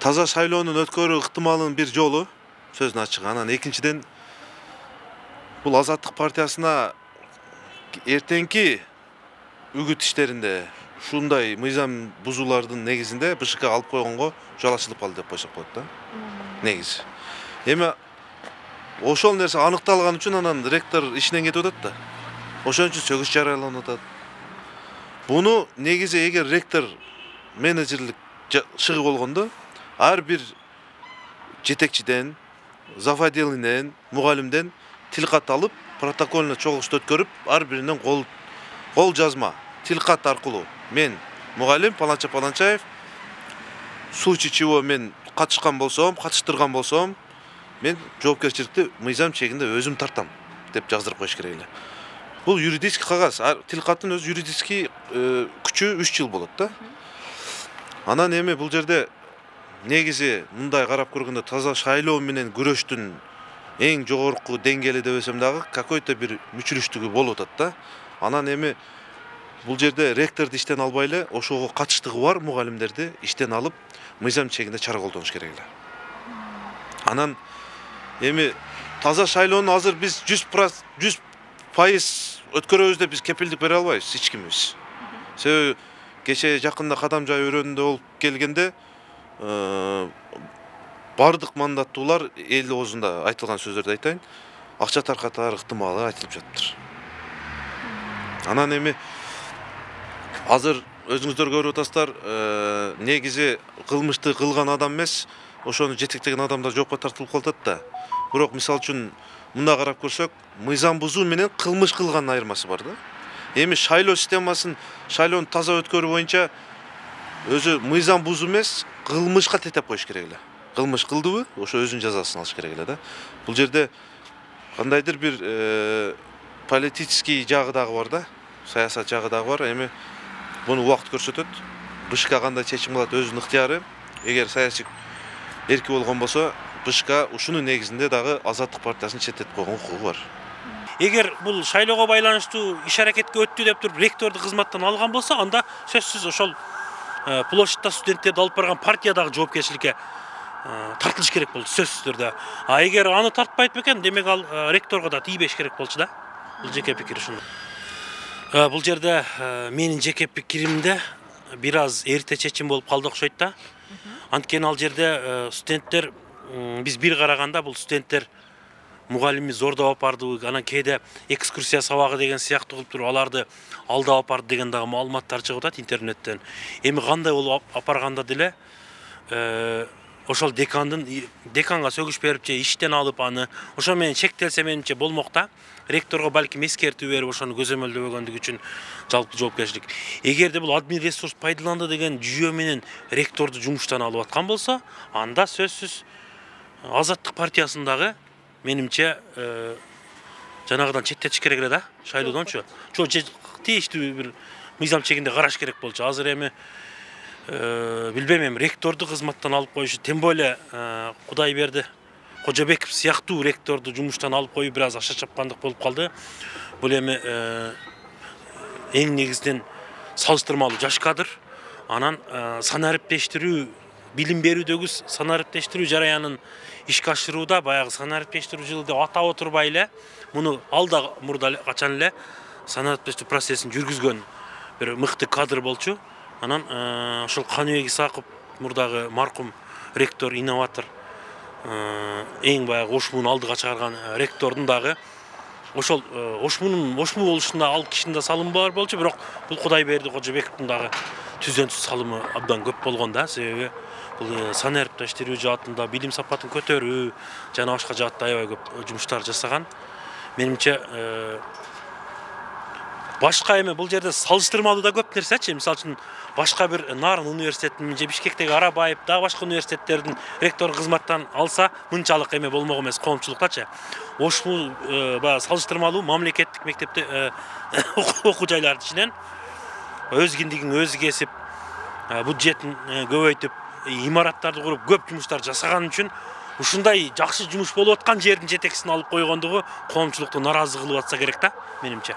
таза шайлоонун өткөрүү ыктымалынын бир жолу сөзүн ачык. Анан экинчиден бул Азаттык партиясына эртеңки үгүт иштеринде ушундай мыйзам бузуулардын негизинде БШК алып койгонго жол ачылып калды деп койсок болот да. Негизи. Эми ошол нерсе аныкталган үчүн анан ректор ишинен кетип атат да. Ошон үчүн сөгүш жарыяланып атат. Буну негизи эгер ректор менеджерлик шыгы болгондо ар бир жетекчиден, зав. Отделинен, мугалимден тилкат алып, протоколуна чогулушту өткөрүп, ар биринен кол жазма тилкат аркылуу мен мугалим Паланча Паланчаев случай чего мен катышкан болсом, катыштырган болсом, мен жоопкерчиликти мыйзам чегинде өзүм тартам деп жаздырып коюш керек эле. Бул юридический кагаз, тилкаттын өз юридический күчү 3 жыл болот да. Анан эми бул жерде негизи мындай карап көргөндө таза шайлоо менен күрөштүн эң жогорку деңгээли дебесем дагы какой-то бир мүчүлүштүгү болуп атат да. Анан эми бул жерде ректорду иштен албай эле ошого катыштыгы бар мугалимдерди иштен алып, мыйзам чегинде чара колдонуш керек эле. Анан эми таза шайлоону азыр биз 100% өткөрөбүз деп биз кепилдик бере албайбыз эч кимибиз. Себеби кечээ жакында кадам жай өрөөнүндө болуп келгенде бардык мандаттуулар эл оозунда айтылган сөздөрдү айтайын, акча таркатаар ыктымалы айтылып жатыптыр. Анан эми азыр өзүңүздөр көрүп атасыздар, негизи кылмышты кылган адам эмес, ошону жетектеген адамдар жоопко тартылып калат да. Бирок мисалы үчүн мында карап көрсөк, мыйзам бузуу менен кылмыш кылгандын айырмасы бар да. Эми шайлоо системасын, шайлоону таза өткөрүү боюнча өзү мыйзам бузуу эмес, кылмышка тетеп коюш керек эле. Кылмыш кылдыбы, ошо өзүнүн жазасын алыш керек эле да. Бул жерде кандайдыр бир политический жагы дагы бар да, саясат жагы дагы бар. Эми буну убакыт көрсөтөт. БШК кандай чечим кылат өзүнүн ыктыяры. Эгер саясий эрки болгон болсо, БШК ушунун негизинде дагы Азаттык партиясын четтетип койгон укугу бар. Эгер бул шайлоого байланыштуу иш аракетке өттү деп туруп ректорду кызматтан алган болсо, анда сөзсүз ошол площадьта студенттерди алып барган партия дагы жоопкерчиликке тартылыш керек болду сөзсүз түрдө. А эгер аны тартпайт бекен, демек ал ректорго да тийбеш керек болчу да. Бул жеке пикир ушундай. Бул жерде менин жеке пикиримде бир аз эрте чечим болуп калды окшойт да. Анткени ал жерде студенттер биз бир караганда бул студенттер мугалими зордоп апардыбы, анан кээде экскурсия сабагы деген сыяктуу кылып туруп аларды алдап апарды деген дагы маалыматтар чыгып атат интернеттен. Эми кандай болуп апарганда деле ошол деканга сөгүш берип же иштен алып аны ошо менен чектелсе менимче болмок да. Ректорго балким эскертүү берип ошону көзөмөлдөбөгөндүгү үчүн жалпы жоопкерчилик. Эгерде бул админ ресурс пайдаланды деген жүйө менен ректорду жумуштан алып аткан болсо, анда сөзсүз Азаттык партиясындагы менимче жанагыдан четтетиш керек эле да, шайлоодончу. Тийиштүү бир мыйзам чегинде караш керек болчу. Азыр эми билбейм, эми ректорду кызматтан алып коюшу, тем более Кудайберди Кожобеков сыяктуу ректорду жумуштан алып коюу бир аз аша чапкандык болуп калды. Бул эми эң негизинен салыштырмалуу жаш кадр, анан сан ариптештирүү, билим берүүдөгү сан ариптештирүү жараянын ишке ашырууда баягы сан ариптештирүү жылы деп атап отурбай эле, муну алда мурда качан эле сан ариптештирүү процессин жүргүзгөн бир мыкты кадр болчу. Анан ошол Каныбек Исаков мурдагы маркум ректор, инноватор, эң баягы ошмунун алдыга чыгарган ректордун дагы ошол ошму болушунда ал кишинин да салымы бар болчу, бирок бул Кудайберди Кожобековдун дагы түздөн-түз салымы абдан көп болгон да. Себеби бул сан ариптештирүү жаатында билим сапатын көтөрүү жана башка жаатта аябай көп жумуштар жасаган. Менимче башка эми бул жерде салыштырмалуу да көп нерсечи. Мисалы үчүн башка бир Нарын университетинин же Бишкектеги Арабаев дагы башка университеттердин ректор кызматтан алса, мынчалык эме болмок эмес, коомчулуктачы. Ошму баягы салыштырмалуу мамлекеттик мектепте окуу жайлардын ичинен өз киндигин өзү кесип, бюджетин көбөйтүп, имараттарды куруп көп жумуштар жасаган үчүн ушундай жакшы жумуш болуп аткан жердин жетекчисин алып койгондугу коомчулукту нааразы кылып атса керек да, менимче.